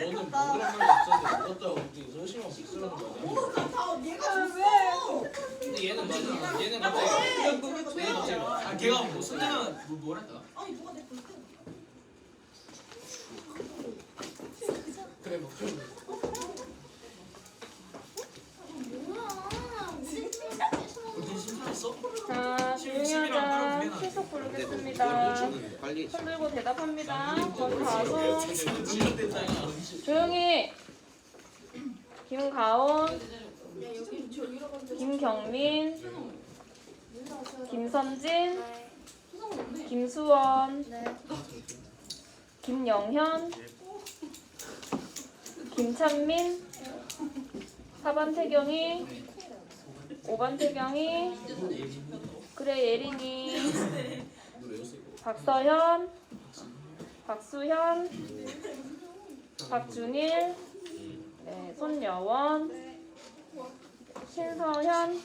너는 먹으란 말이 없었는데 먹었다고 우리 소심하고 쓰라는 거 아니야? 다 얘가 왜? 근데 얘는 맞아. 얘는 갑자기 얘는 갑자기 아 걔가 뭐 쓰면 뭐랄까? 아니 누가 내 볼 때? 그래 뭐 우리 심사했어? 자, 조용히 하자. 출석 부르겠습니다. 빨리 손 들고 대답합니다. 거기 가서 진짜됐잖아. 조용히. 김가온, 김경민, 김선진, 김수원, 김영현, 김찬민, 4반 태경이, 5반 태경이, 그래 예린이, 박서현, 박수현, 박준일, 네, 손여원, 신서현,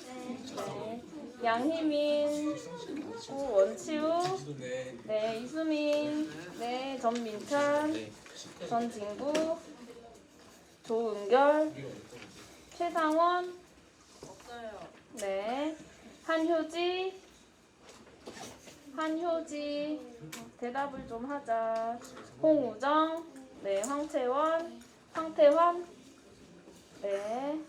네, 양희민, 원치우, 네, 이수민, 네, 전민찬, 전진구, 조은결, 최상원, 네, 한효지, 대답을 좀 하자. 홍우정, 네, 황채원, 황태환, 네.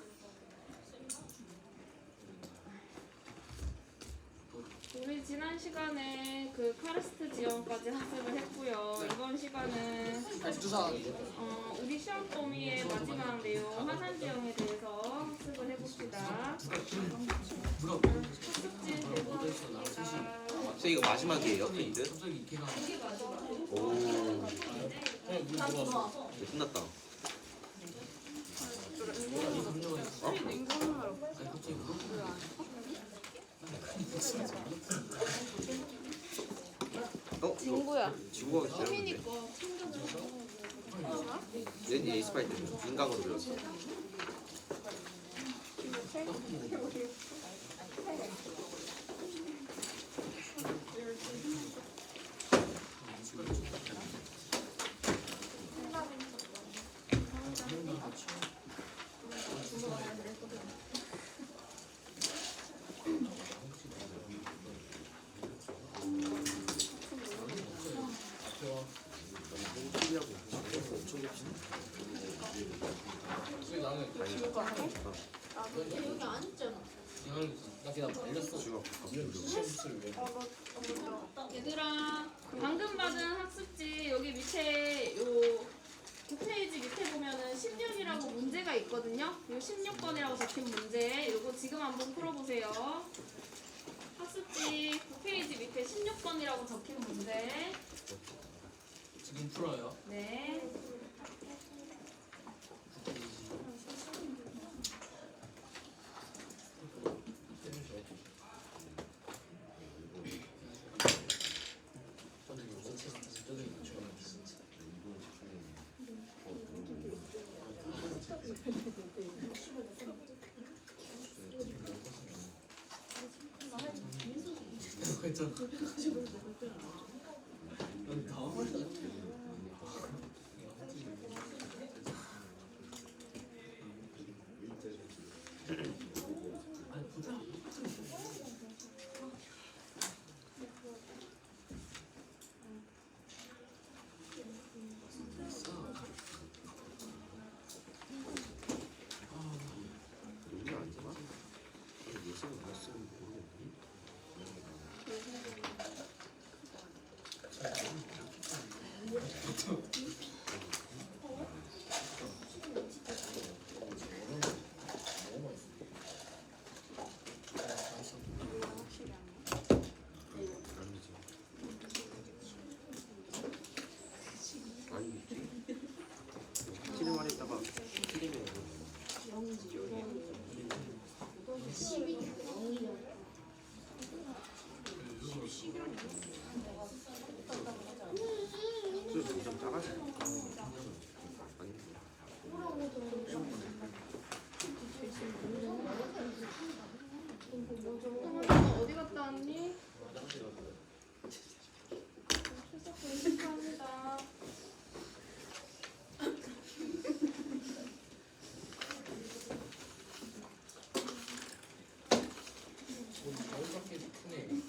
우리 지난 시간에 그 카르스트 지원까지 학습을 했고요. 이번 시간은 우리 시험 범위의 마지막 내용 화산 지형에 대해서 학습을 해봅시다. 학습지 제공하겠습니다. 선생님 이거 마지막이에요? 페이드? 갑자기 걔가 오 그냥 물 들어왔어. 이제 끝났다. 친구야. 지구가 있어요? 얘는 에이스파이트 인강으로 배웠어. 여기 안 있잖아. 나 걔가 말렸어. 시험을 왜? 얘들아, 방금 받은 학습지 여기 밑에 요 9페이지 밑에 보면은 16이라고 문제가 있거든요. 요 16번이라고 적힌 문제, 요거 지금 한번 풀어보세요. 학습지 9페이지 밑에 16번이라고 적힌 문제. 지금 풀어요. 네. 괜찮아. 당황했다. 여기 안 되나? 예습을 안 했으면 아니겠지? 틀린 말 했다가 틀리면 그래서 점점 작아져. 아니 어디 갔다 왔니? 출석 감사합니다. 5개 크네.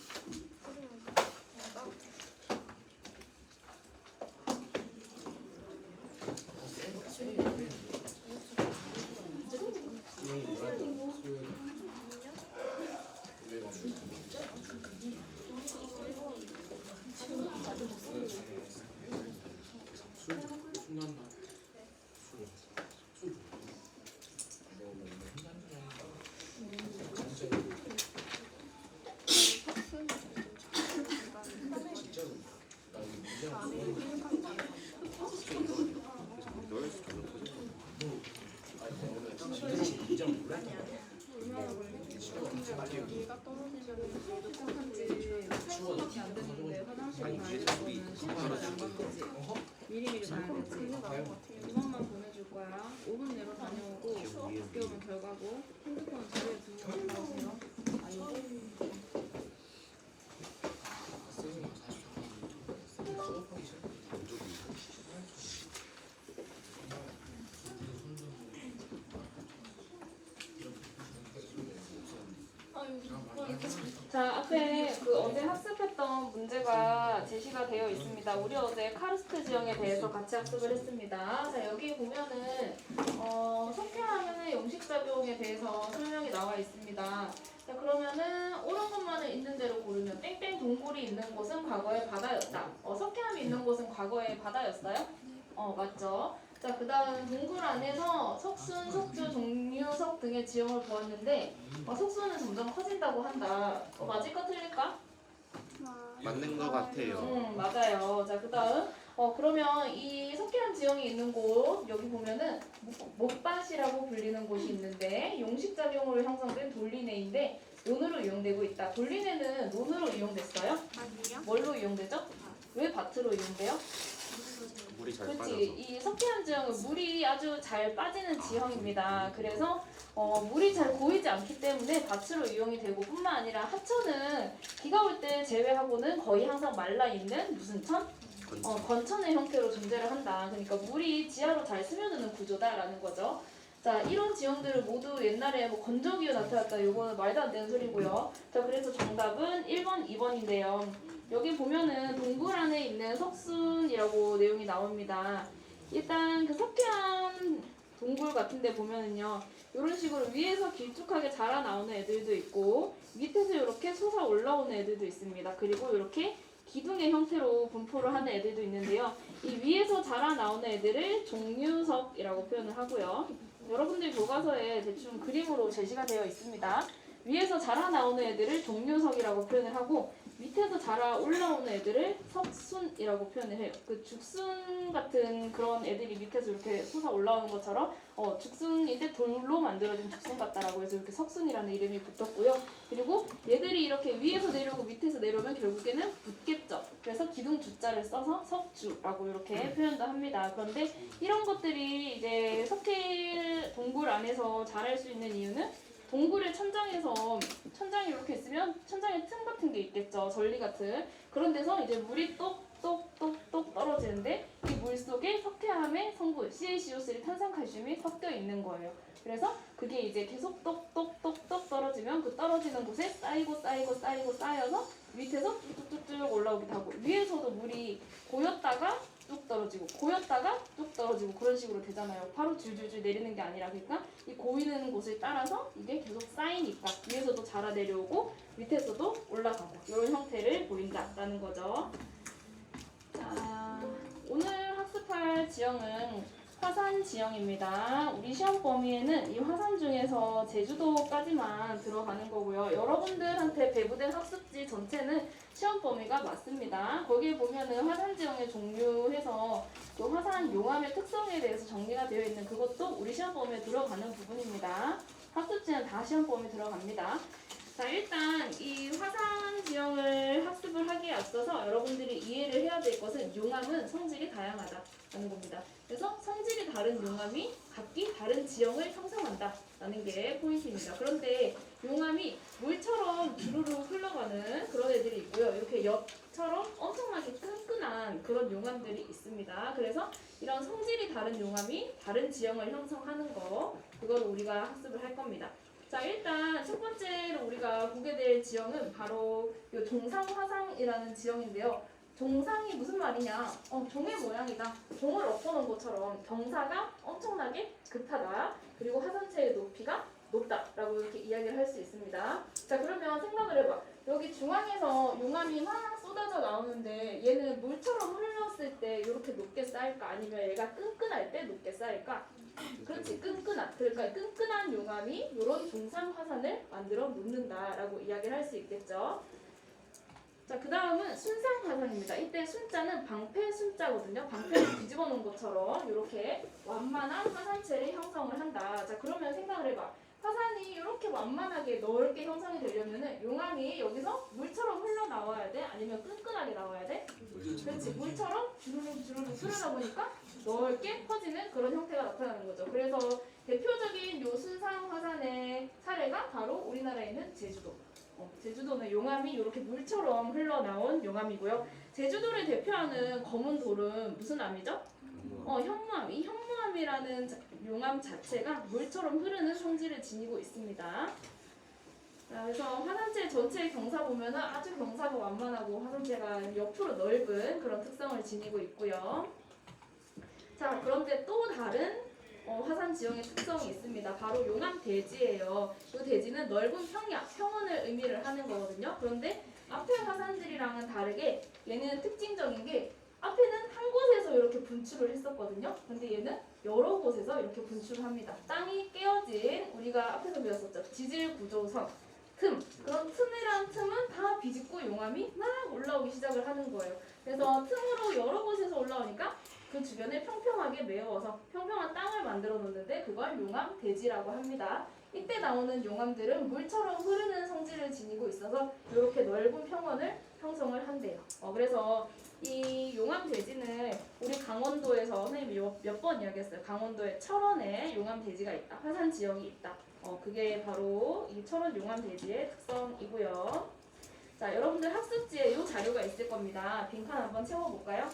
너에서 점점 아니 위에서 우리 미리미리 가야 되지. 이것만 보내줄 거야. 5분 내로 다녀오고 늦게 오면 결과고 핸드폰 자리에 두고 나오세요. 자, 앞에 그 어제 학습했던 문제가 제시가 되어 있습니다. 우리 어제 카르스트 지형에 대해서 같이 학습을 했습니다. 자, 여기 보면은 석회화면의 용식작용에 대해서 설명이 나와 있습니다. 자, 그러면은 옳은 것만을 있는 대로 고르면 땡땡 동굴이 있는 곳은 과거의 바다였다. 석회암이 있는 곳은 과거의 바다였어요? 맞죠? 자, 그 다음 동굴 안에서 석순, 석주, 종류석 등의 지형을 보았는데 석순은 점점 커진다고 한다. 맞을까 틀릴까? 맞는 것 같아요. 맞아요. 자, 그 다음 그러면 이 석회암 지형이 있는 곳 여기 보면은 못밭이라고 불리는 곳이 있는데 용식작용으로 형성된 돌리내인데 논으로 이용되고 있다. 돌리내는 논으로 이용됐어요? 아니요. 뭘로 이용되죠? 왜 밭으로 이용돼요? 물이 잘 빠져서. 그렇지. 이 석회암 지형은 물이 아주 잘 빠지는 지형입니다. 그래서 물이 잘 고이지 않기 때문에 밭으로 이용이 되고 뿐만 아니라 하천은 비가 올 때 제외하고는 거의 항상 말라 있는 무슨 천? 건천의 형태로 존재를 한다. 그러니까 물이 지하로 잘 스며드는 구조다라는 거죠. 자, 이런 지형들을 모두 옛날에 뭐 건조기로 나타났다. 이거는 말도 안 되는 소리고요. 자, 그래서 정답은 1번, 2번인데요. 여기 보면은 동굴 안에 있는 석순이라고 내용이 나옵니다. 일단 그 석회암 동굴 같은 데 보면은요. 이런 식으로 위에서 길쭉하게 자라나오는 애들도 있고 밑에서 이렇게 솟아 올라오는 애들도 있습니다. 그리고 이렇게 기둥의 형태로 분포를 하는 애들도 있는데요. 이 위에서 자라나오는 애들을 종류석이라고 표현을 하고요. 여러분들 교과서에 대충 그림으로 제시가 되어 있습니다. 위에서 자라나오는 애들을 종류석이라고 표현을 하고 밑에서 자라 올라오는 애들을 석순이라고 표현을 해요. 그 죽순 같은 그런 애들이 밑에서 이렇게 솟아 올라오는 것처럼 죽순인데 돌로 만들어진 죽순 같다라고 해서 이렇게 석순이라는 이름이 붙었고요. 그리고 얘들이 이렇게 위에서 내려오고 밑에서 내려오면 결국에는 붙겠죠. 그래서 기둥 주자를 써서 석주라고 이렇게 표현도 합니다. 그런데 이런 것들이 이제 석회 동굴 안에서 자랄 수 있는 이유는 동굴의 천장에서 천장이 이렇게 있으면 천장에 틈 같은 게 있겠죠. 전리 같은. 그런 데서 이제 물이 똑똑똑똑 떨어지는데 이 물 속에 석회암의 성분 CaCO3 탄산칼슘이 섞여 있는 거예요. 그래서 그게 이제 계속 똑똑똑똑 떨어지면 그 떨어지는 곳에 쌓여서 밑에서 뚝뚝뚝 올라오기도 하고 위에서도 물이 고였다가 뚝 떨어지고 고였다가 뚝 떨어지고 그런 식으로 되잖아요. 바로 줄줄줄 내리는 게 아니라 그러니까 이 고이는 곳을 따라서 이게 계속 쌓이니까 위에서도 자라 내려오고 밑에서도 올라가고 이런 형태를 보인다라는 거죠. 자, 오늘 학습할 지형은 화산 지형입니다. 우리 시험 범위에는 이 화산 중에서 제주도까지만 들어가는 거고요. 여러분들한테 배부된 학습지 전체는 시험 범위가 맞습니다. 거기에 보면은 화산 지형의 종류해서 그 화산 용암의 특성에 대해서 정리가 되어 있는 그것도 우리 시험 범위에 들어가는 부분입니다. 학습지는 다 시험 범위에 들어갑니다. 자, 일단 이 화산 지형을 학습을 하기에 앞서서 여러분들이 이해를 해야 될 것은 용암은 성질이 다양하다라는 겁니다. 그래서 성질이 다른 용암이 각기 다른 지형을 형성한다라는 게 포인트입니다. 그런데 용암이 물처럼 주르르 흘러가는 그런 애들이 있고요. 이렇게 엿처럼 엄청나게 끈끈한 그런 용암들이 있습니다. 그래서 이런 성질이 다른 용암이 다른 지형을 형성하는 거 그걸 우리가 학습을 할 겁니다. 자, 일단 첫 번째로 우리가 보게 될 지형은 바로 이 종상화상이라는 지형인데요. 종상이 무슨 말이냐? 종의 모양이다. 종을 엎어놓은 것처럼 경사가 엄청나게 급하다. 그리고 화산체의 높이가 높다라고 이렇게 이야기를 할 수 있습니다. 자, 그러면 생각을 해봐. 여기 중앙에서 용암이 막 쏟아져 나오는데 얘는 물처럼 흘렀을 때 이렇게 높게 쌓일까? 아니면 얘가 끈끈할 때 높게 쌓일까? 그렇지, 끈끈한. 그러니까 끈끈한 용암이 이런 종상 화산을 만들어 놓는다라고 이야기를 할 수 있겠죠. 자, 그 다음은 순상 화산입니다. 이때 순자는 방패 순자거든요. 방패를 뒤집어 놓은 것처럼 이렇게 완만한 화산체를 형성을 한다. 자, 그러면 생각을 해봐. 화산이 이렇게 완만하게 넓게 형성이 되려면은 용암이 여기서 물처럼 흘러나와야 돼? 아니면 끈끈하게 나와야 돼? 그렇지, 물처럼 주르륵 주르륵 흐르다 보니까 넓게 퍼지는 그런 형태가 나타나는 거죠. 그래서 대표적인 요 순상 화산의 사례가 바로 우리나라에 있는 제주도. 제주도는 용암이 이렇게 물처럼 흘러나온 용암이고요. 제주도를 대표하는 검은 돌은 무슨 암이죠? 현무암. 이 현무암이라는 용암 자체가 물처럼 흐르는 성질을 지니고 있습니다. 자, 그래서 화산체 전체의 경사 보면은 아주 경사가 완만하고 화산체가 옆으로 넓은 그런 특성을 지니고 있고요. 자, 그런데 또 다른 화산 지형의 특성이 있습니다. 바로 용암 대지예요. 이 대지는 넓은 평야, 평원을 의미를 하는 거거든요. 그런데 앞에 화산들이랑은 다르게 얘는 특징적인 게 앞에는 한 곳에서 이렇게 분출을 했었거든요. 근데 얘는 여러 곳에서 이렇게 분출을 합니다. 땅이 깨어진 우리가 앞에서 배웠었죠. 지질 구조선, 틈. 그런 틈이란 틈은 다 비집고 용암이 막 올라오기 시작을 하는 거예요. 그래서 틈으로 여러 곳에서 올라오니까 그 주변에 평평하게 메워서 평평한 땅을 만들어 놓는데 그걸 용암 대지라고 합니다. 이때 나오는 용암들은 물처럼 흐르는 성질을 지니고 있어서 이렇게 넓은 평원을 형성을 한대요. 그래서 이 용암 대지는 우리 강원도에서 선생님이 몇 번 이야기했어요. 강원도에 철원에 용암 대지가 있다. 화산 지형이 있다. 그게 바로 이 철원 용암 대지의 특성이고요. 자, 여러분들 학습지에 이 자료가 있을 겁니다. 빈칸 한번 채워볼까요?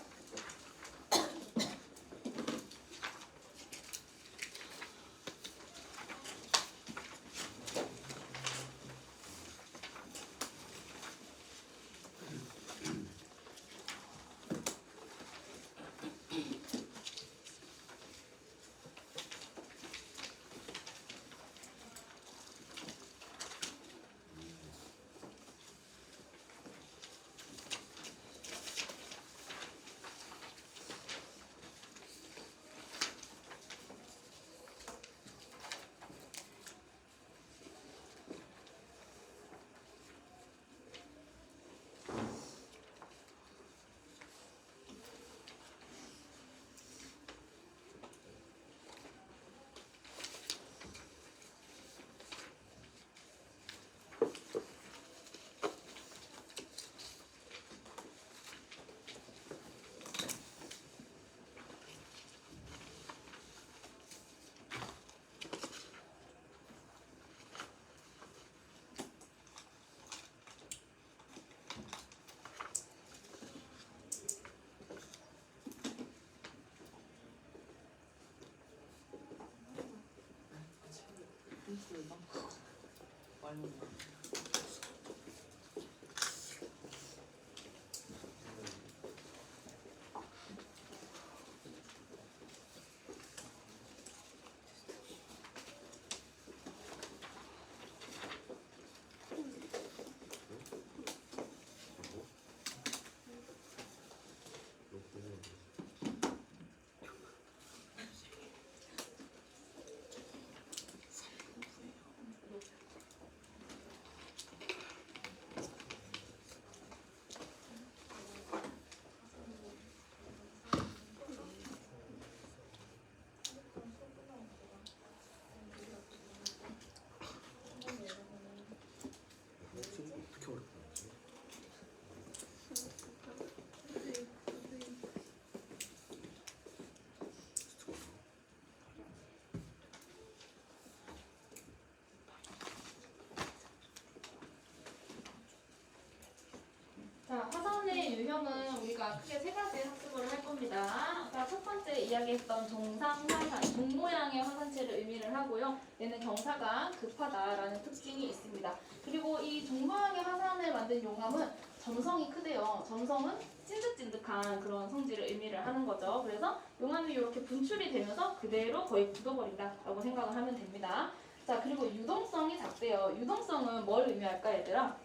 자, 화산의 유형은 우리가 우리가 크게 세 가지 학습을 할 겁니다. 아까 첫 번째 이야기했던 종상화산, 종 모양의 화산체를 의미를 하고요. 얘는 경사가 급하다라는 특징이 있습니다. 그리고 이 종 모양의 화산을 만든 용암은 점성이 크대요. 점성은 찐득찐득한 그런 성질을 의미를 하는 거죠. 그래서 용암이 이렇게 분출이 되면서 그대로 거의 굳어버린다라고 생각을 하면 됩니다. 자, 그리고 유동성이 작대요. 유동성은 뭘 의미할까, 얘들아?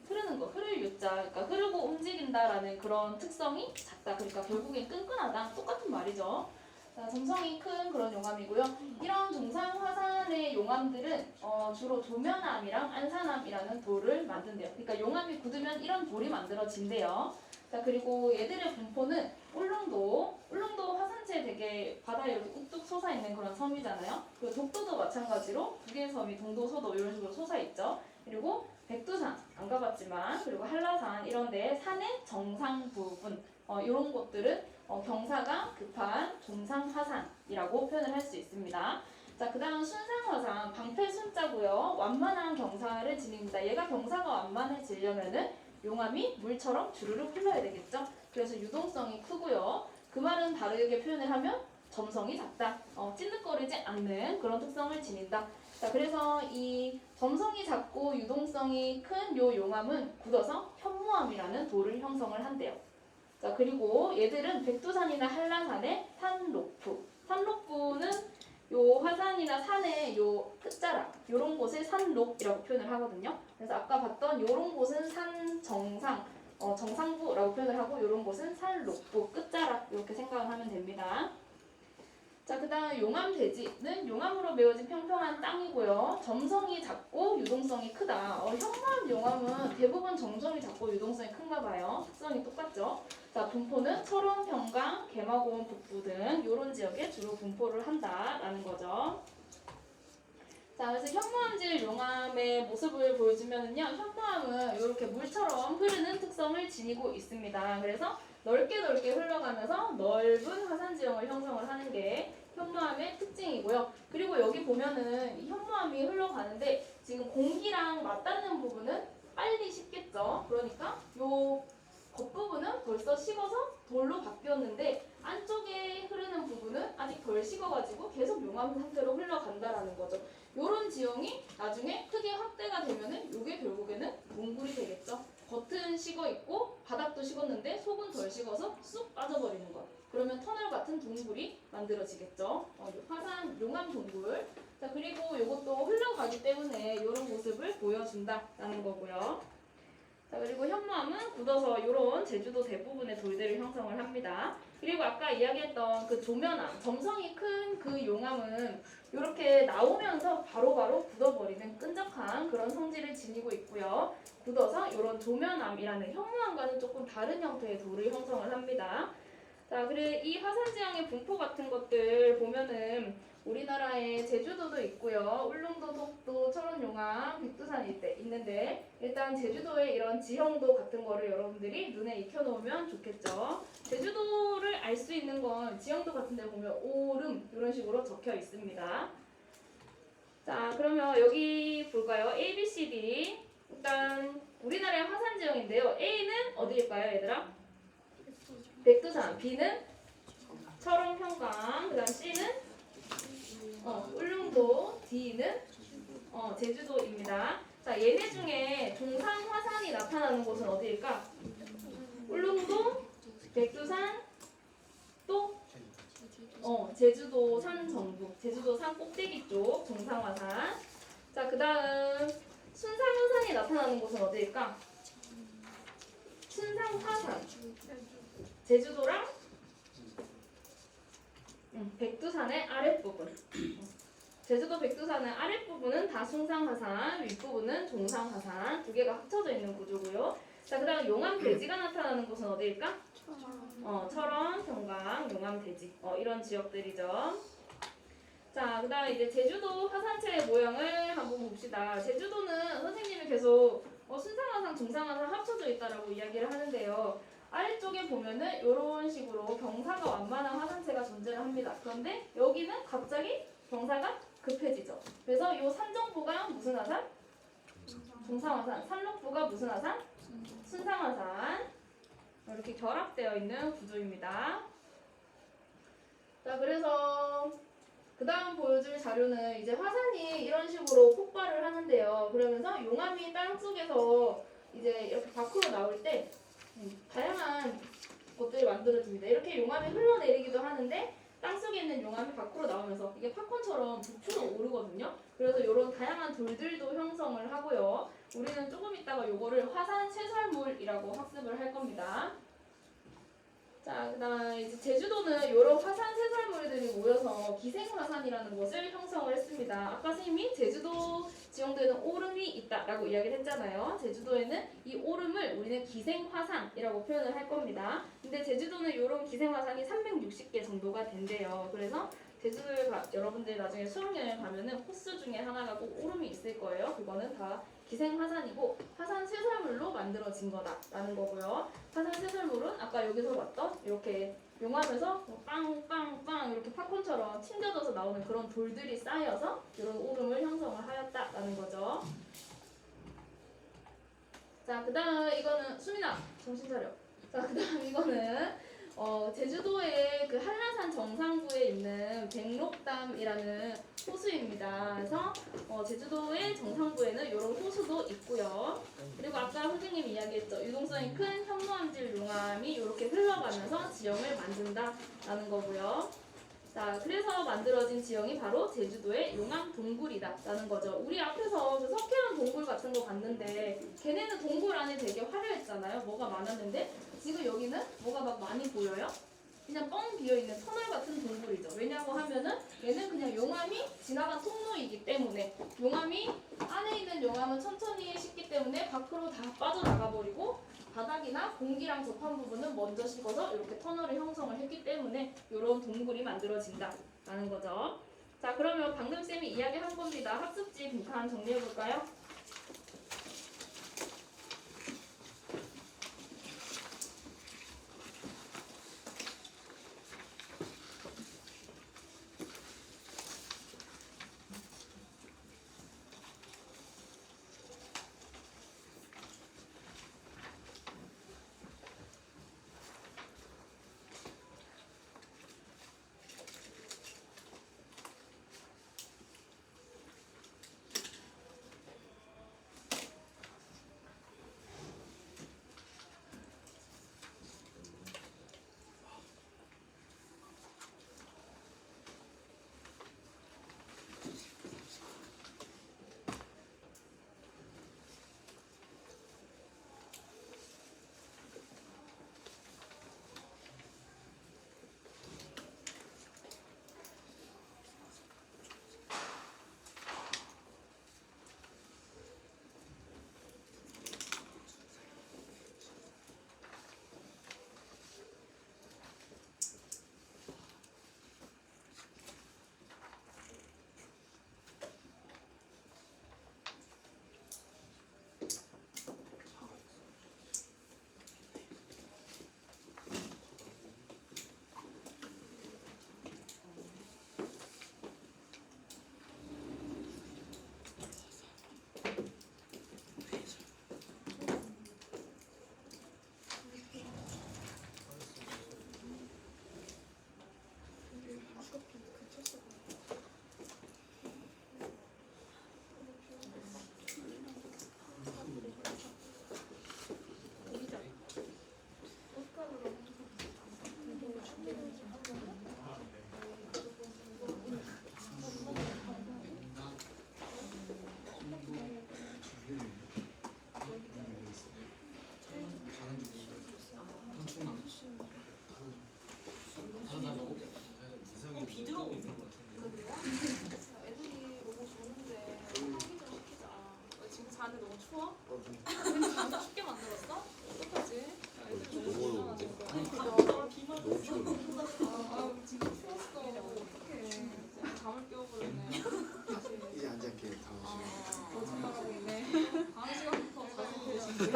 흐르는 거, 흐를 유자, 그러니까 흐르고 움직인다라는 그런 특성이 작다. 그러니까 결국엔 끈끈하다. 똑같은 말이죠. 자, 점성이 큰 그런 용암이고요. 이런 종상화산의 용암들은 주로 조면암이랑 안산암이라는 돌을 만든대요. 그러니까 용암이 굳으면 이런 돌이 만들어진대요. 자, 그리고 얘들의 분포는 울릉도 화산체 되게 바다에 이렇게 뚝뚝 솟아있는 그런 섬이잖아요. 그리고 독도도 마찬가지로 두 개의 섬이 동도, 서도 이런 식으로 솟아있죠. 그리고 백두산 안 가봤지만 그리고 한라산 이런 데 산의 정상 부분 이런 곳들은 경사가 급한 종상화산이라고 표현을 할 수 있습니다. 자, 그 다음 순상화산 방패 순자고요. 완만한 경사를 지닙니다. 얘가 경사가 완만해지려면은 용암이 물처럼 주르륵 흘러야 되겠죠. 그래서 유동성이 크고요. 그 말은 다르게 표현을 하면 점성이 작다. 찐득거리지 않는 그런 특성을 지닌다. 자, 그래서 이 점성이 작고 유동성이 큰 요 용암은 굳어서 현무암이라는 돌을 형성을 한대요. 자, 그리고 얘들은 백두산이나 한라산의 산록부는 요 화산이나 산의 요 끝자락 요런 곳을 산록이라고 표현을 하거든요. 그래서 아까 봤던 요런 곳은 산 정상 정상부라고 표현을 하고 요런 곳은 산록부 끝자락 이렇게 생각을 하면 됩니다. 자, 그 다음 용암대지는 용암으로 메워진 평평한 땅이고요. 점성이 작고 유동성이 크다. 현무암 용암은 대부분 점성이 작고 유동성이 큰가 봐요. 특성이 똑같죠. 자, 분포는 철원, 평강, 개마고원 북부 등 이런 지역에 주로 분포를 한다라는 거죠. 자, 그래서 현무암질 용암의 모습을 보여주면은요, 현무암은 이렇게 물처럼 흐르는 특성을 지니고 있습니다. 그래서 넓게 흘러가면서 넓은 화산 지형을 형성을 하는 게 현무암의 특징이고요. 그리고 여기 보면은 이 현무암이 흘러가는데 지금 공기랑 맞닿는 부분은 빨리 식겠죠. 그러니까 요 겉부분은 벌써 식어서 돌로 바뀌었는데 안쪽에 흐르는 부분은 아직 덜 식어가지고 계속 용암 상태로 흘러간다라는 거죠. 요런 지형이 나중에 크게 확대가 되면은 요게 결국에는 몽굴이 되겠죠. 겉은 식어 있고 바닥도 식었는데 속은 덜 식어서 쑥 빠져버리는 것. 그러면 터널 같은 동굴이 만들어지겠죠. 화산 용암 동굴. 자, 그리고 요것도 흘러가기 때문에 이런 모습을 보여준다라는 거고요. 자, 그리고 현무암은 굳어서 이런 제주도 대부분의 돌들을 형성을 합니다. 그리고 아까 이야기했던 그 조면암, 점성이 큰 그 용암은 이렇게 나오면서 바로바로 굳어버리는 끈적한 그런 성질을 지니고 있고요. 굳어서 이런 조면암이라는 현무암과는 조금 다른 형태의 돌을 형성을 합니다. 자, 그리고 이 화산지형의 분포 같은 것들 보면은 우리나라에 제주도도 있고요. 울릉도, 독도, 철원, 용암, 백두산이 있는데 일단 제주도의 이런 지형도 같은 거를 여러분들이 눈에 익혀놓으면 좋겠죠. 제주도를 알 수 있는 건 지형도 같은 데 보면 오름 이런 식으로 적혀 있습니다. 자, 그러면 여기 볼까요? A, B, C, D. 일단 우리나라의 화산 지형인데요. A는 어디일까요, 얘들아? 백두산. B는 철원, 평강. 그다음 C는 울릉도. D는 제주도입니다. 자, 얘네 중에 종상 화산이 나타나는 곳은 어디일까? 울릉도, 백두산, 또 제주도 산 정부, 제주도 산 꼭대기 쪽 종상화산. 자, 그 다음 순상화산이 나타나는 곳은 어디일까? 순상화산. 제주도랑 백두산의 아랫부분. 제주도 백두산의 아랫부분은 다 순상화산, 윗부분은 종상화산 두 개가 합쳐져 있는 구조고요. 자, 그 다음 용암대지가 나타나는 곳은 어디일까? 철원, 평강, 용암대지 이런 지역들이죠. 자, 그 다음 이제 제주도 화산체의 모양을 한번 봅시다. 제주도는 선생님이 계속 순상화산, 종상화산 합쳐져 있다라고 이야기를 하는데요. 아래쪽에 보면은 이런 식으로 경사가 완만한 화산체가 존재를 합니다. 그런데 여기는 갑자기 경사가 급해지죠. 그래서 이 산정부가 무슨 화산? 종상화산. 산록부가 무슨 화산? 순상화산. 이렇게 결합되어 있는 구조입니다. 자, 그래서 그 다음 보여줄 자료는 이제 화산이 이런 식으로 폭발을 하는데요. 그러면서 용암이 땅속에서 이제 이렇게 밖으로 나올 때 다양한 것들이 만들어집니다. 이렇게 용암이 흘러내리기도 하는데 땅속에 있는 용암이 밖으로 나오면서 이게 팝콘처럼 부풀어 오르거든요. 그래서 이런 다양한 돌들도 형성을 하고요. 우리는 조금 있다가 요거를 화산 쇠설물이라고 학습을 할 겁니다. 자, 그다음 이제 제주도는 이런 화산 쇠설물들이 모여서 기생화산이라는 것을 형성을 했습니다. 아까 선생님이 제주도 지형도에는 오름이 있다라고 이야기를 했잖아요. 제주도에는 이 오름을 우리는 기생화산이라고 표현을 할 겁니다. 근데 제주도는 이런 기생화산이 360개 정도가 된대요. 그래서 제주도에 여러분들 나중에 수학여행 가면은 호수 중에 하나가 꼭 오름이 있을 거예요. 그거는 다 기생화산이고 화산 쇠설물로 만들어진 거다라는 거고요. 화산 쇠설물은 아까 여기서 봤던 이렇게 용암에서 빵빵빵 이렇게 팝콘처럼 튕겨져서 나오는 그런 돌들이 쌓여서 이런 오름을 형성을 하였다라는 거죠. 자, 그다음 이거는 수민아 정신 차려. 자, 그다음 이거는 제주도의 그 한라산 정상부에 있는 백록담이라는 호수입니다. 그래서 제주도의 정상부에는 이런 호수도 있고요. 그리고 아까 선생님이 이야기했죠. 유동성이 큰 현무암질 용암이 이렇게 흘러가면서 지형을 만든다라는 거고요. 자, 그래서 만들어진 지형이 바로 제주도의 용암 동굴이다라는 거죠. 우리 앞에서 그 석회암 동굴 같은 거 봤는데 걔네는 동굴 안에 되게 화려했잖아요. 뭐가 많았는데 지금 여기는 뭐가 막 많이 보여요? 그냥 뻥 비어있는 터널 같은 동굴이죠. 왜냐고 하면은 얘는 그냥 용암이 지나간 통로이기 때문에 용암이 안에 있는 용암은 천천히 식기 때문에 밖으로 다 빠져나가 버리고 바닥이나 공기랑 접한 부분은 먼저 식어서 이렇게 터널을 형성을 했기 때문에 이런 동굴이 만들어진다라는 거죠. 자, 그러면 방금 쌤이 이야기한 겁니다. 학습지 빈칸 정리해볼까요? 비들어오고 있는 것 같은데. 애들이 너무 좋은데 환기 좀 시키자. 지금 자는데 너무 추워? 자기 춥게 만들었어? 어떡하지? 너무 어려운데? 너무 피곤해. 지금 추웠어. 어떡해. 잠을 깨워버렸네. 이제 앉아 이렇게 다 거짓말하고 있네. 다음 시간부터 자주 되신다.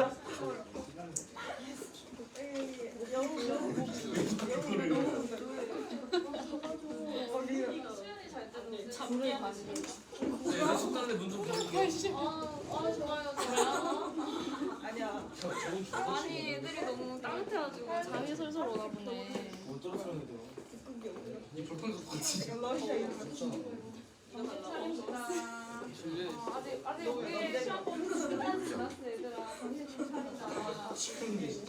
수연이 잘 때는 잠을 가시는 네, 숙달래 눈좀 보고. 좋아요, 좋아요. 아니야. 저건 좋아. 아니 애들이 너무 따뜻해가지고 잠이 솔솔 오나 보네. 어떤 사람이더라? 이 불편해서 같이. 아직 우리 시험 보는 시간 지났어 얘들아. 정신 좀 차리자. 시끄러운 게 있어.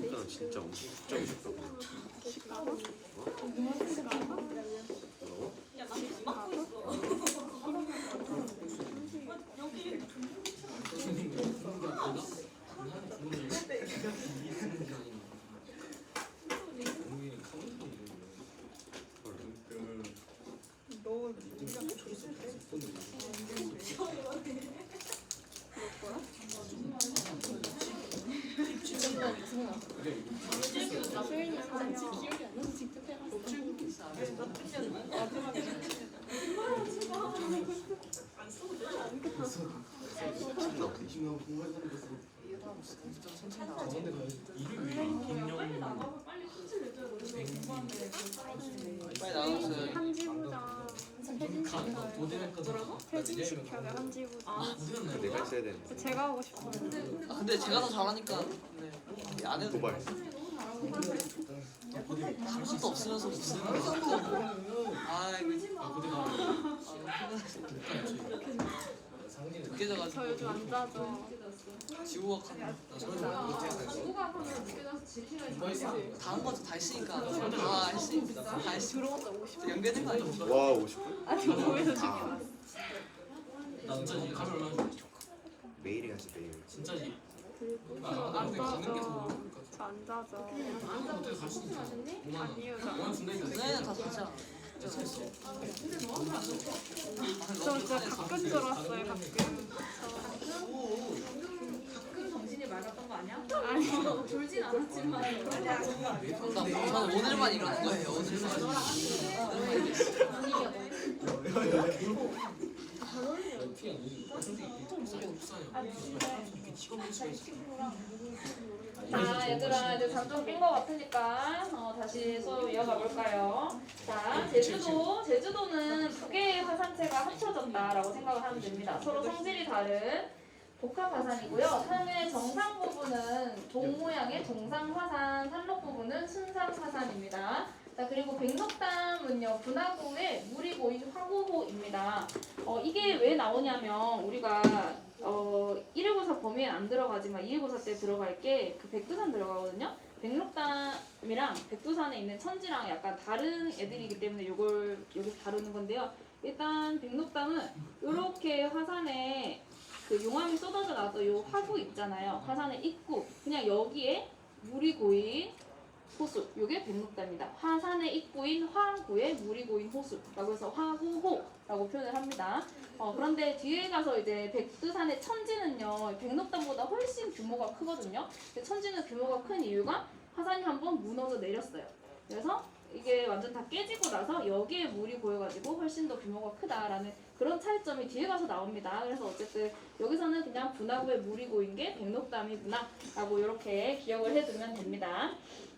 일단 진짜 엄청 숙제하고 싶다고. 빨리 나가보세요. 한지부장 퇴진시켜야 한지부장. 내가 했어야 되는데. 제가 하고 싶어요. 근데 제가 더 잘하니까 안 해도 도발. 할 수도 없으면서 무슨 느껴져가지고 저 요즘 안 자죠. 지구과학 하면 누구가 하면 늦게 자서 질 시간이 다 한 거죠. 다 했으니까 다 했으니까 연결된 거 아니야? 와 50분? 아니 뭐에서 죽이 아, 나 진짜지. 가면 얼마나 매일 해야지 매일. 진짜지. 안 자죠. 저 안 자죠. 어떻게 갈수 있지? 아니요. 누나는 다 자자. 저 진짜 가끔 졸았어요. 가끔. 가끔 정신이 맑았던 거 아니야? 아니 졸진 않았지만 저는 오늘만 이러는 거예요. 오늘만. 자 얘들아 이제 잠 좀 깬 거 같으니까 다시 수업 이어가 볼까요? 자 제주도는 두 개의 화산체가 합쳐졌다라고 생각을 하면 됩니다. 서로 성질이 다른 복합 화산이고요. 산의 정상 부분은 종 모양의 정상 화산, 산록 부분은 순상 화산입니다. 자 그리고 백록담은요 분화구의 물이 고인 화구호입니다. 이게 왜 나오냐면 우리가 1일고사 범위에 안 들어가지만 2일고사 때 들어갈 게 그 백두산 들어가거든요. 백록담이랑 백두산에 있는 천지랑 약간 다른 애들이기 때문에 요걸 여기서 다루는 건데요. 일단 백록담은 이렇게 화산에 그 용암이 쏟아져 나왔던 요 화구 있잖아요. 화산의 입구 그냥 여기에 물이 고인 호수, 요게 백록담입니다. 화산의 입구인 화구에 물이 고인 호수라고 해서 화구호라고 표현을 합니다. 그런데 뒤에 가서 이제 백두산의 천지는요, 백록담보다 훨씬 규모가 크거든요. 천지는 규모가 큰 이유가 화산이 한번 무너져 내렸어요. 그래서 이게 완전 다 깨지고 나서 여기에 물이 고여가지고 훨씬 더 규모가 크다라는 그런 차이점이 뒤에 가서 나옵니다. 그래서 어쨌든 여기서는 그냥 분화구에 물이 고인 게 백록담이구나 라고 이렇게 기억을 해두면 됩니다.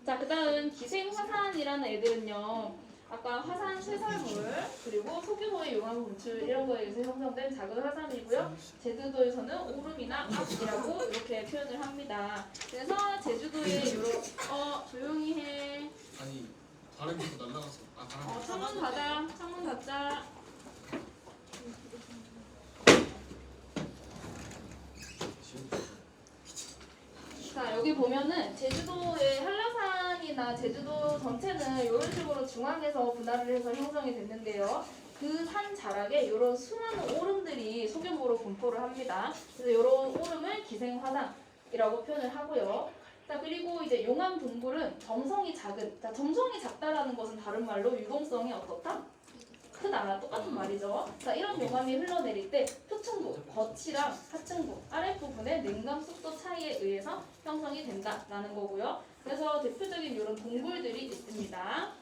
자, 그 다음 기생화산이라는 애들은요. 아까 화산 쇠설물 그리고 소규모의 용암 분출 이런 거에 의해서 형성된 작은 화산이고요. 제주도에서는 오름이나 압이라고 이렇게 표현을 합니다. 그래서 제주도에 이런 조용히 해. 아니 바람이 자꾸 날라가서 바람. 창문 닫아. 창문 닫자. 자 여기 보면은 제주도의 한라산이나 제주도 전체는 이런 식으로 중앙에서 분할을 해서 형성이 됐는데요. 그 산 자락에 이런 수많은 오름들이 소규모로 분포를 합니다. 그래서 이런 오름을 기생화산이라고 표현을 하고요. 자 그리고 이제 용암 동굴은 점성이 작은. 자 점성이 작다라는 것은 다른 말로 유동성이 어떻다? 크다. 똑같은 말이죠. 자 이런 용암이 흘러내릴 때 표층부, 거치랑 하층부, 아랫부분의 냉감 속도 차이에 의해서 형성이 된다라는 거고요. 그래서 대표적인 이런 동굴들이 있습니다.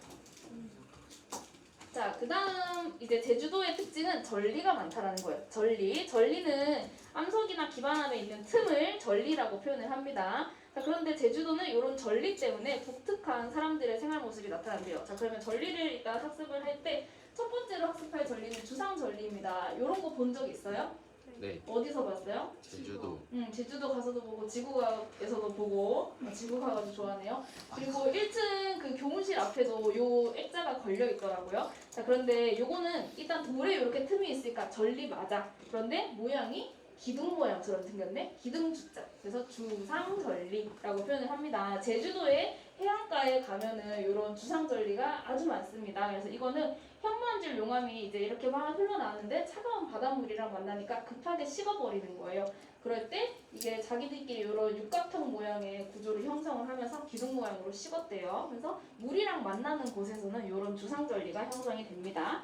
자, 그 다음 이제 제주도의 특징은 전리가 많다라는 거예요. 전리. 전리는 암석이나 기반암에 있는 틈을 전리라고 표현을 합니다. 자, 그런데 제주도는 이런 전리 때문에 독특한 사람들의 생활 모습이 나타난대요. 자, 그러면 전리를 일단 학습을 할 때 첫 번째로 학습할 전리는 주상 전리입니다. 이런 거 본 적 있어요? 네. 어디서 봤어요? 제주도. 제주도 가서도 보고 지구과에서도 보고 지구과가 아주 좋아하네요. 그리고 1층 그 교무실 앞에도 요 액자가 걸려 있더라고요. 자, 그런데 요거는 일단 돌에 이렇게 틈이 있으니까 전리 맞아. 그런데 모양이 기둥 모양처럼 생겼네. 기둥 주자. 그래서 주상전리라고 표현을 합니다. 제주도의 해안가에 가면은 이런 주상전리가 아주 많습니다. 그래서 이거는 현무암질 용암이 이제 이렇게 막 흘러나오는데 차가운 바닷물이랑 만나니까 급하게 식어버리는 거예요. 그럴 때 이게 자기들끼리 이런 육각형 모양의 구조를 형성을 하면서 기둥 모양으로 식었대요. 그래서 물이랑 만나는 곳에서는 이런 주상전리가 형성이 됩니다.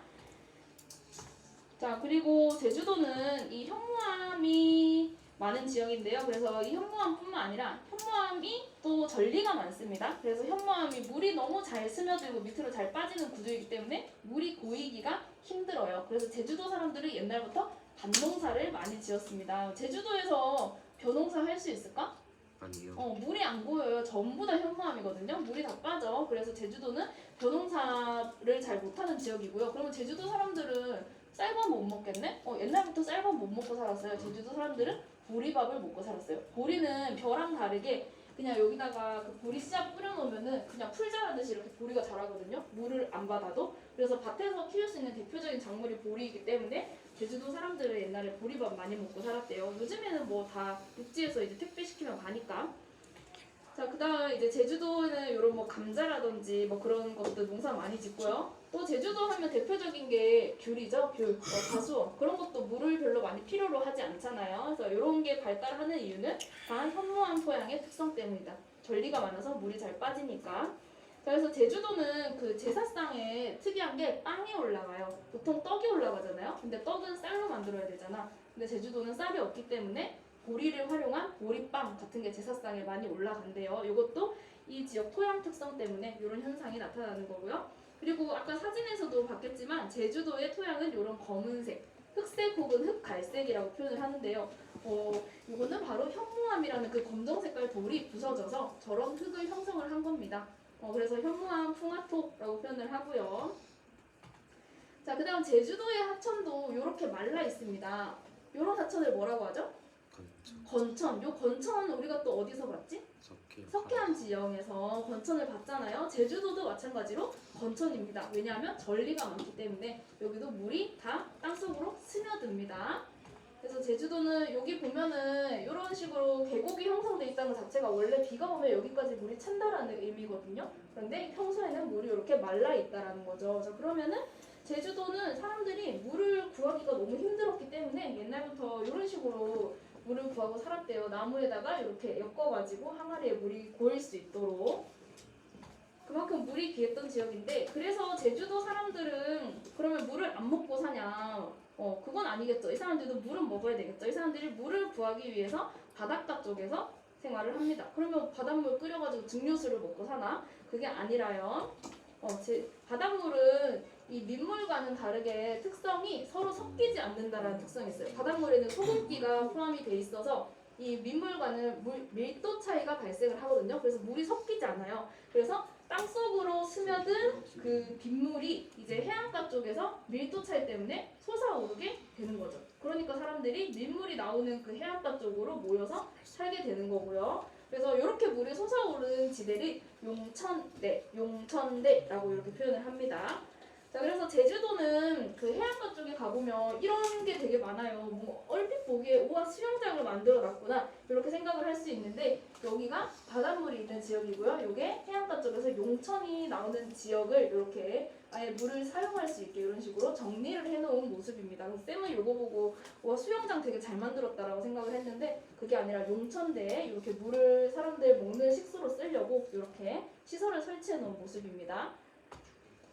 자, 그리고 제주도는 이 현무암이 많은 지역인데요. 그래서 이 현무암뿐만 아니라 현무암이 또 전리가 많습니다. 그래서 현무암이 물이 너무 잘 스며들고 밑으로 잘 빠지는 구조이기 때문에 물이 고이기가 힘들어요. 그래서 제주도 사람들은 옛날부터 밭농사를 많이 지었습니다. 제주도에서 벼농사 할 수 있을까? 아니요. 물이 안 고여요. 전부 다 현무암이거든요. 물이 다 빠져. 그래서 제주도는 벼농사를 잘 못하는 지역이고요. 그러면 제주도 사람들은 쌀밥 못 먹겠네? 옛날부터 쌀밥 못 먹고 살았어요. 제주도 사람들은 보리밥을 먹고 살았어요. 보리는 벼랑 다르게 그냥 여기다가 그 보리 씨앗 뿌려놓으면은 그냥 풀 자라듯이 이렇게 보리가 자라거든요. 물을 안 받아도. 그래서 밭에서 키울 수 있는 대표적인 작물이 보리이기 때문에 제주도 사람들은 옛날에 보리밥 많이 먹고 살았대요. 요즘에는 뭐 다 육지에서 이제 택배 시키면 가니까. 자, 그다음 이제 제주도에는 이런 뭐 감자라든지 뭐 그런 것도 농사 많이 짓고요. 또 제주도 하면 대표적인 게 귤이죠. 귤, 가수원 그런 것도 물을 별로 많이 필요로 하지 않잖아요. 그래서 이런 게 발달하는 이유는 다 현무암 토양의 특성 때문이다. 전리가 많아서 물이 잘 빠지니까. 자, 그래서 제주도는 그 제사상에 특이한 게 빵이 올라가요. 보통 떡이 올라가잖아요. 근데 떡은 쌀로 만들어야 되잖아. 근데 제주도는 쌀이 없기 때문에 보리를 활용한 보리빵 같은 게 제사상에 많이 올라간대요. 이것도 이 지역 토양 특성 때문에 이런 현상이 나타나는 거고요. 그리고 아까 사진에서도 봤겠지만 제주도의 토양은 이런 검은색, 흑색 혹은 흑갈색이라고 표현을 하는데요. 이거는 바로 현무암이라는 그 검정 색깔 돌이 부서져서 저런 흙을 형성을 한 겁니다. 그래서 현무암 풍화토라고 표현을 하고요. 자, 그 다음 제주도의 하천도 이렇게 말라 있습니다. 이런 하천을 뭐라고 하죠? 건천. 요 건천 우리가 또 어디서 봤지? 석회암 지형에서 건천을 봤잖아요. 제주도도 마찬가지로 건천입니다. 왜냐하면 전리가 많기 때문에 여기도 물이 다 땅속으로 스며듭니다. 그래서 제주도는 여기 보면은 이런 식으로 계곡이 형성돼 있다는 것 자체가 원래 비가 오면 여기까지 물이 찬다라는 의미거든요. 그런데 평소에는 물이 이렇게 말라 있다라는 거죠. 자, 그러면은 제주도는 사람들이 물을 구하기가 너무 힘들었기 때문에 옛날부터 이런 식으로 물을 구하고 살았대요. 나무에다가 이렇게 엮어가지고 항아리에 물이 고일 수 있도록. 그만큼 물이 귀했던 지역인데, 그래서 제주도 사람들은 그러면 물을 안 먹고 사냐? 그건 아니겠죠. 이 사람들도 물은 먹어야 되겠죠. 이 사람들이 물을 구하기 위해서 바닷가 쪽에서 생활을 합니다. 그러면 바닷물 끓여가지고 증류수를 먹고 사나? 그게 아니라요. 바닷물은 이 민물과는 다르게 특성이 서로 섞이지 않는다라는 특성이 있어요. 바닷물에는 소금기가 포함이 돼 있어서 이 민물과는 밀도 차이가 발생을 하거든요. 그래서 물이 섞이지 않아요. 그래서 땅속으로 스며든 그 빗물이 이제 해안가 쪽에서 밀도 차이 때문에 솟아오르게 되는 거죠. 그러니까 사람들이 민물이 나오는 그 해안가 쪽으로 모여서 살게 되는 거고요. 그래서 이렇게 물이 솟아오르는 지대를 용천대라고 이렇게 표현을 합니다. 자, 그래서 제주도는 그 해안가 쪽에 가보면 이런 게 되게 많아요. 뭐 얼핏 보기에 우와 수영장을 만들어 놨구나 이렇게 생각을 할 수 있는데 여기가 바닷물이 있는 지역이고요. 이게 해안가 쪽에서 용천이 나오는 지역을 이렇게 아예 물을 사용할 수 있게 이런 식으로 정리를 해놓은 모습입니다. 그래서 쌤은 이거 보고 와 수영장 되게 잘 만들었다라고 생각을 했는데 그게 아니라 용천대에 이렇게 물을 사람들 먹는 식수로 쓰려고 이렇게 시설을 설치해 놓은 모습입니다.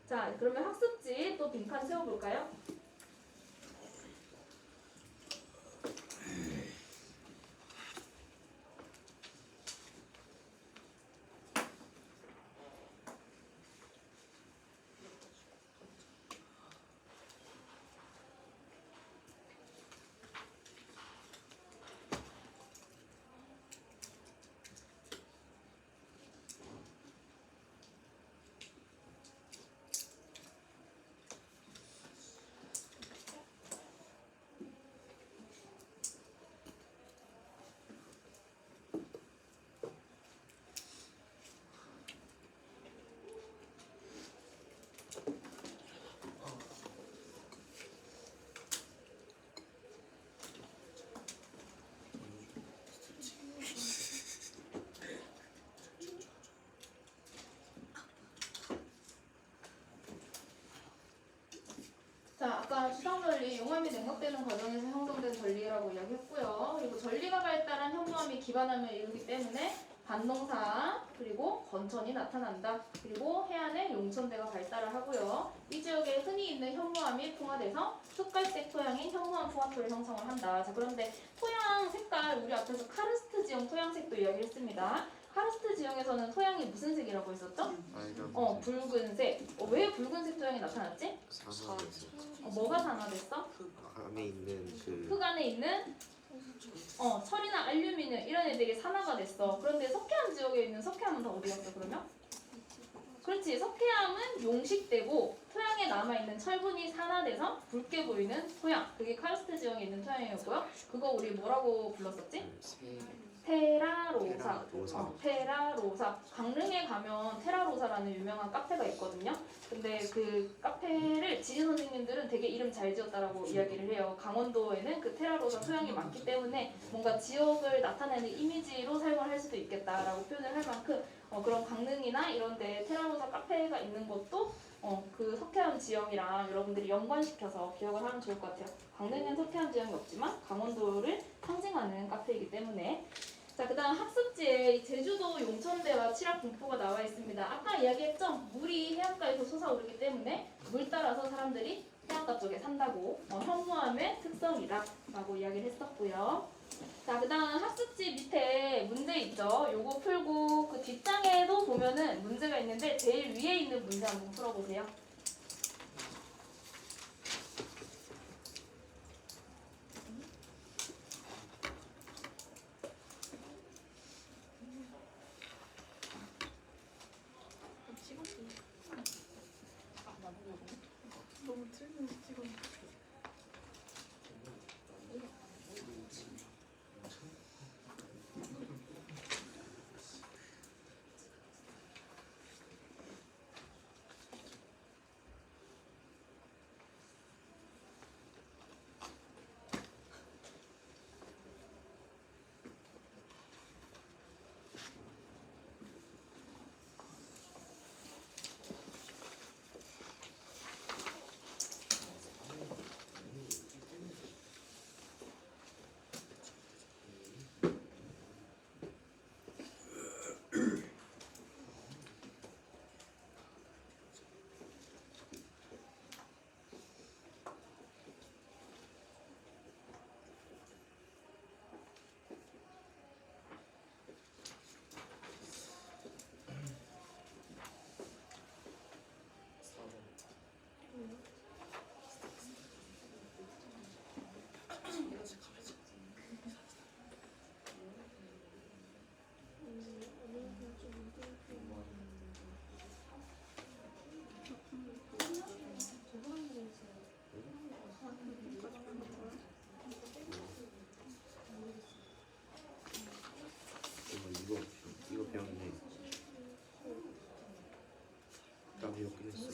자, 그러면 학습지 또 빈칸 세워볼까요? 수상 전리, 용암이 냉각되는 과정에서 형성된 전리라고 이야기했고요. 그리고 전리가 발달한 현무암이 기반함을 이루기 때문에 반동사 그리고 건천이 나타난다. 그리고 해안에 용천대가 발달을 하고요. 이 지역에 흔히 있는 현무암이 풍화돼서 흑갈색 토양인 현무암 풍화토를 형성을 한다. 자, 그런데 토양 색깔 우리 앞에서 카르스트 지형 토양색도 이야기했습니다. 카르스트 지형에서는 토양이 무슨 색이라고 했었죠? 빨간 붉은색. 왜 붉은색 토양이 나타났지? 산화에서 뭐가 산화됐어? 안에 있는 그 흙 안에 있는 철이나 알루미늄 이런 애들이 산화가 됐어. 그런데 석회암 지역에 있는 석회암은 다 어디 갔어 그러면? 그렇지. 석회암은 용식되고 토양에 남아있는 철분이 산화돼서 붉게 보이는 토양. 그게 카르스트 지형에 있는 토양이었고요. 그거 우리 뭐라고 불렀었지? 새 테라로사. 테라로사. 테라로사. 강릉에 가면 테라로사라는 유명한 카페가 있거든요. 근데 그 카페를 지인 선생님들은 되게 이름 잘 지었다라고 이야기를 해요. 강원도에는 그 테라로사 토양이 많기 때문에 뭔가 지역을 나타내는 이미지로 사용을 할 수도 있겠다라고 표현을 할 만큼 그런 강릉이나 이런 데 테라로사 카페가 있는 것도 그 석회암 지형이랑 여러분들이 연관시켜서 기억을 하면 좋을 것 같아요. 강릉엔 석회암 지형이 없지만 강원도를 상징하는 카페이기 때문에. 자, 그 다음 학습지에 제주도 용천대와 칠합 분포가 나와 있습니다. 아까 이야기했죠? 물이 해안가에서 솟아오르기 때문에 물 따라서 사람들이 해안가 쪽에 산다고 현무암의 특성이다 라고 이야기를 했었고요. 자, 그 다음 학습지 밑에 문제 있죠? 요거 풀고 그 뒷장에도 보면은 문제가 있는데 제일 위에 있는 문제 한번 풀어보세요. 너무 틀면서 찍었네. 이거 배웠네. 나도 이거 끝냈어.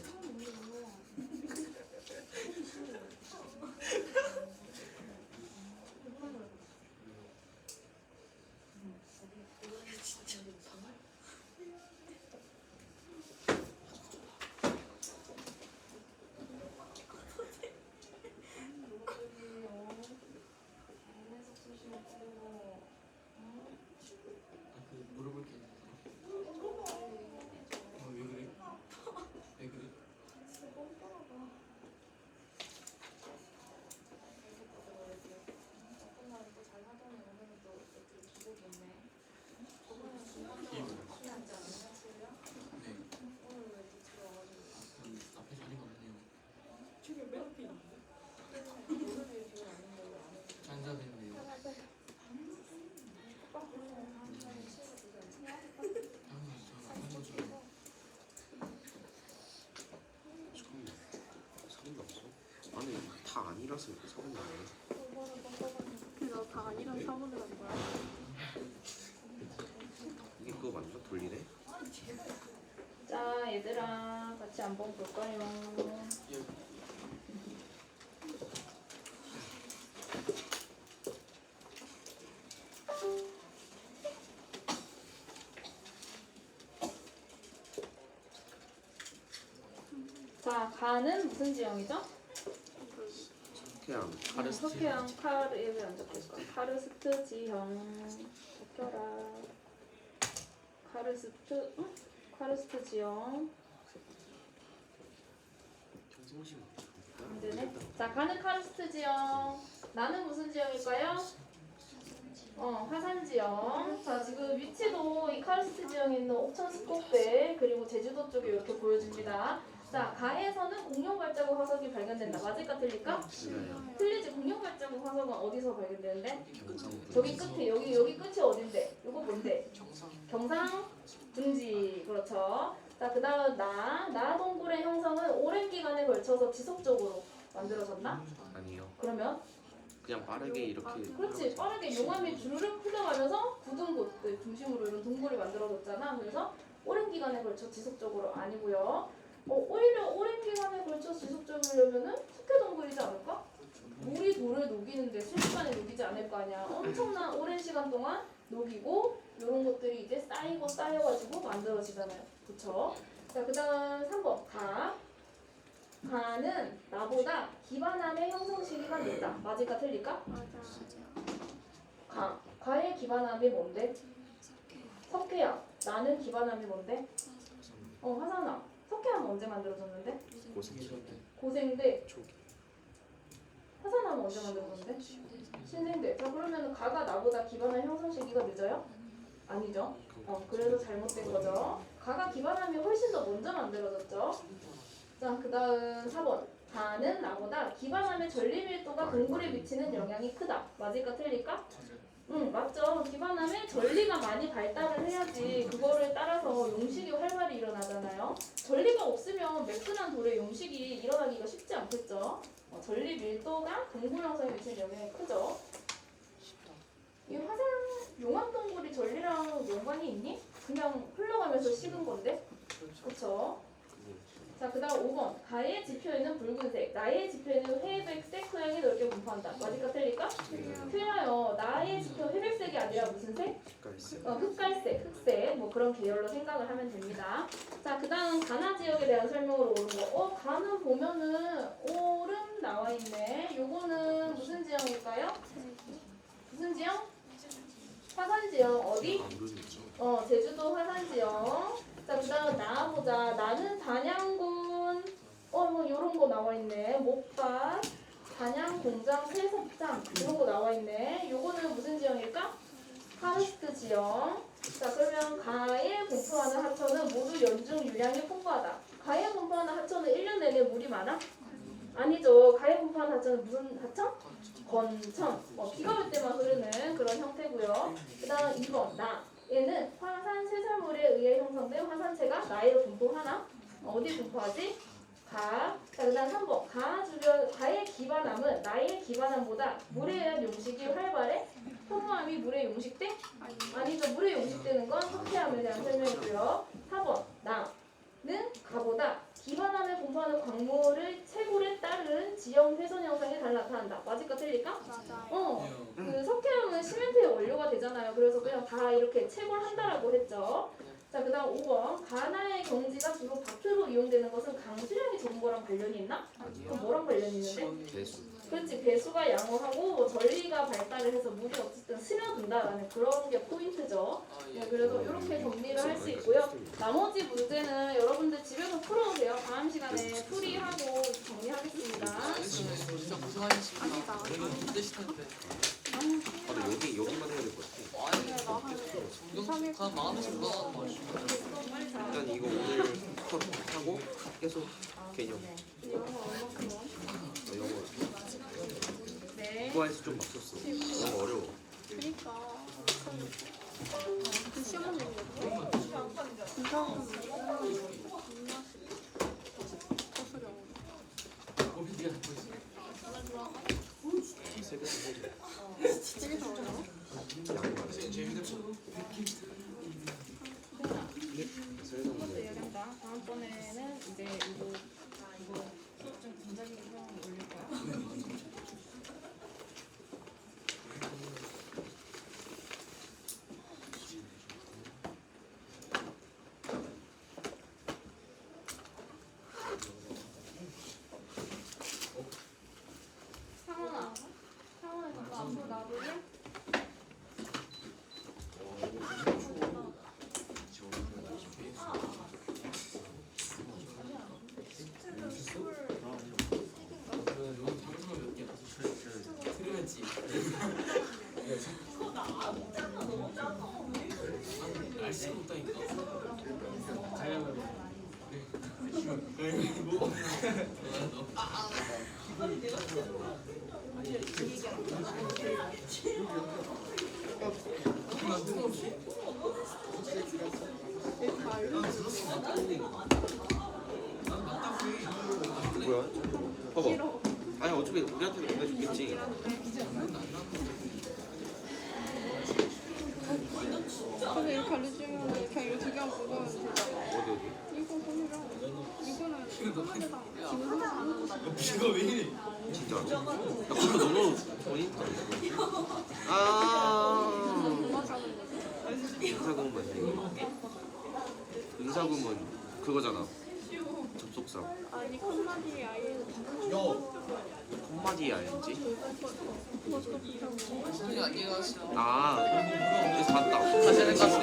물어볼 게 있는데. 왜 그래? 왜 그래? 앞에 자리가 없네요. 앉아있네요. 잠깐만. 사람이 없어? 아니 다 아니라서 이렇게 사람이 없네. 너다 아니란 사고를 한 거야. 이게 그거 맞죠? 돌리네? 자, 얘들아 같이 한번 볼까요? 자, 가는 무슨 지형이죠? 석회암, 카르스트. 석회암 카르에 왜안 적힐까? 카르스트 지형 적혀라. 카르스트 응? 카르스트 지형 경성시 안 되네. 자, 가는 카르스트 지형. 나는 무슨 지형일까요? 화산 지형. 자, 지금 위치도 이 카르스트 지형에 있는 옥천 스코페 그리고 제주도 쪽에 이렇게 보여줍니다. 자, 가에서는 공룡 발자국 화석이 발견된다. 맞을까 틀릴까? 틀리지. 공룡 발자국 화석은 어디서 발견되는데? 저기 끝에 여기 끝이 어딘데? 이거 뭔데? 경상 분지. 그렇죠. 자, 그다음 나 동굴의 형성은 오랜 기간에 걸쳐서 지속적으로 만들어졌나? 아니요. 그러면 그냥 빠르게 이렇게. 그렇지. 빠르게 용암이 주르륵 흘러가면서 굳은 곳들 중심으로 이런 동굴이 만들어졌잖아. 그래서 오랜 기간에 걸쳐 지속적으로 아니고요. 오히려 오랜 기간에 걸쳐 지속적이려면은 석회 동굴이지 않을까? 물이 돌을 녹이는데 순식간에 녹이지 않을 거 아니야. 엄청난 오랜 시간 동안 녹이고 이런 것들이 이제 쌓여가지고 만들어지잖아요. 그쵸? 자, 그다음 3번 가는 나보다 기반함의 형성 시기가 늦다. 맞을까 틀릴까? 가의 기반함이 뭔데? 석회암. 나는 기반함이 뭔데? 화산암. 석회암은 언제 만들어졌는데? 고생대. 화산암은 언제 만들어졌는데? 신생대. 자, 그러면 가가 나보다 기반함 형성 시기가 늦어요? 아니죠. 그래서 잘못된 거죠. 가가 기반함이 훨씬 더 먼저 만들어졌죠. 자, 그 다음 4번. 가는 나보다 기반함의 전리 밀도가 동굴에 미치는 영향이 크다. 맞을까 틀릴까? 응, 맞죠. 기반함에 전리가 많이 발달을 해야지 그거를 따라서 용식이 활발히 일어나잖아요. 전리가 없으면 매끈한 돌에 용식이 일어나기가 쉽지 않겠죠. 전리 밀도가 동굴 형성에 미치는 영향이 크죠. 이 화산 용암 동굴이 전리랑 연관이 있니? 그냥 흘러가면서 식은 건데. 그렇죠. 자, 그 다음 5번. 가의 지표에는 붉은색, 나의 지표에는 회백색 토양이 넓게 분포한다. 맞을까 틀릴까? 틀려요. 나의 지표 회백색이 아니라 무슨 색? 흑갈색, 흑색. 뭐 그런 계열로 생각을 하면 됩니다. 자, 그 다음 가나 지역에 대한 설명으로 오는 거. 가는 보면은 오름 나와 있네. 요거는 무슨 지형일까요? 무슨 지형? 화산 지형. 어디? 제주도 화산 지형. 자, 그 다음 나보자. 나는 단양군. 뭐 요런 거 나와 있네. 목밭, 단양공장, 세석장 이런 거 나와 있네. 요거는 무슨 지형일까? 카르스트 지형. 자, 그러면 가에 분포하는 하천은 모두 연중 유량이 풍부하다. 가에 분포하는 하천은 1년 내내 물이 많아? 아니죠. 가에 분포하는 하천은 무슨 하천? 건천. 비가 올 때만 흐르는 그런 형태고요. 그 다음 2번. 얘는 화산 쇄설물에 의해 형성된 화산체가 나에 분포하나? 어디 분포하지? 가. 자, 그 다음 3번. 가의 기반함은 나의 기반함보다 물에 의한 용식이 활발해? 현무암이 물에 용식돼? 아니죠. 물에 용식되는 건 석회암에 대한 설명이고요. 4번. 나는 가보다 기반함에 분포하는 광물의 채굴에 따른 지형 훼손 현상이 잘 나타난다. 맞을까 틀릴까? 그 석회암은 시멘트의 원료가 되잖아요. 그래서 그냥 다 이렇게 채굴한다라고 했죠. 자, 그 다음 5번. 가나의 경지가 주로 밭으로 이용되는 것은 강수량이 적은 거랑 관련이 있나? 그럼 뭐랑 관련이 있는데? 배수. 그렇지. 배수가 양호하고 전리가 발달을 해서 물이 어쨌든 스며든다라는 그런 게 포인트죠. 네, 그래서 이렇게 정리를 할 수 있고요. 나머지 문제는 여러분들 집에서 풀어오세요. 다음 시간에 풀이하고 정리하겠습니다. 진짜 고생하셨습니다. 이거 힘드실 텐데. 여기만 해야 될 것 같아. 성경 다 마음에서 올라가는 거 일단 이거 오늘 컷하고 계속 개념. 영어 얼마큼? 영어. 네. 국어에서 좀 맞췄어. 너무 어려워. 그니까 시험만 내는 거 이상한 세계에서 해줘. 되게 잘 어려워. 다음번에는 이제 이거 수업 좀 분자기로 올릴 거야. 상호 시간 없다니까. 가위바위보. 가위바위보. 난 뜬금없이. 난 들었어. 난 맞다고 해. 뭐야? 봐봐. 아니 어차피 우리한테도 보내줬겠지. 근데 이렇게 알려주면 그냥 이거 두 개만 먹으면 되잖아. 어디? 이거 손이랑 이거는 손에다가 이거 왜 이래? 진짜. 나 그거 너무 보니까. 아. 의사구먼 의사구먼 그거잖아. 접속사. 아니 콧마디 아예 콤마디 알지? 손이 안녕하세요. 아. 그래서 봤다. 사실은 가스